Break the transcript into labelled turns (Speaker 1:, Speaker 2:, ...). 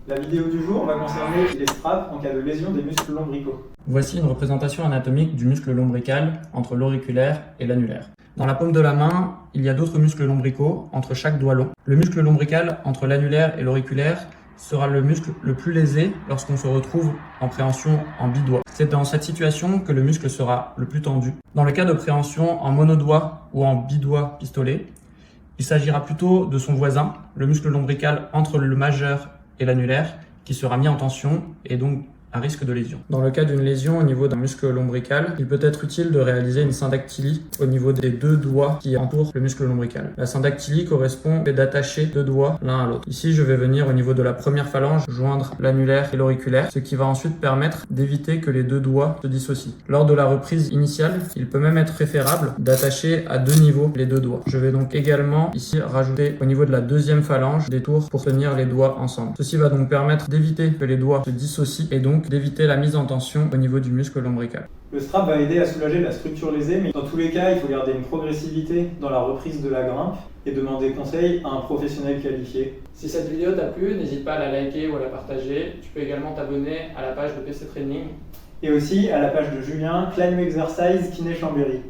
Speaker 1: La vidéo du jour va concerner les straps en cas de lésion des muscles lombricaux.
Speaker 2: Voici une représentation anatomique du muscle lombrical entre l'auriculaire et l'annulaire. Dans la paume de la main, il y a d'autres muscles lombricaux entre chaque doigt long. Le muscle lombrical entre l'annulaire et l'auriculaire sera le muscle le plus lésé lorsqu'on se retrouve en préhension en bidoigt. C'est dans cette situation que le muscle sera le plus tendu. Dans le cas de préhension en monodoigt ou en bidoigt pistolet, il s'agira plutôt de son voisin, le muscle lombrical entre le majeur et l'annulaire, qui sera mis en tension et donc à risque de lésion. Dans le cas d'une lésion au niveau d'un muscle lombrical, il peut être utile de réaliser une syndactylie au niveau des deux doigts qui entourent le muscle lombrical. La syndactylie correspond au fait d'attacher deux doigts l'un à l'autre. Ici, je vais venir au niveau de la première phalange joindre l'annulaire et l'auriculaire, ce qui va ensuite permettre d'éviter que les deux doigts se dissocient. Lors de la reprise initiale, il peut même être préférable d'attacher à deux niveaux les deux doigts. Je vais donc également ici rajouter au niveau de la deuxième phalange des tours pour tenir les doigts ensemble. Ceci va donc permettre d'éviter que les doigts se dissocient et donc d'éviter la mise en tension au niveau du muscle lombrical.
Speaker 1: Le strap va aider à soulager la structure lésée, mais dans tous les cas, il faut garder une progressivité dans la reprise de la grimpe et demander conseil à un professionnel qualifié.
Speaker 2: Si cette vidéo t'a plu, n'hésite pas à la liker ou à la partager. Tu peux également t'abonner à la page de PC Training
Speaker 1: Et aussi à la page de Julien, Climb Exercise Kiné Chambéry.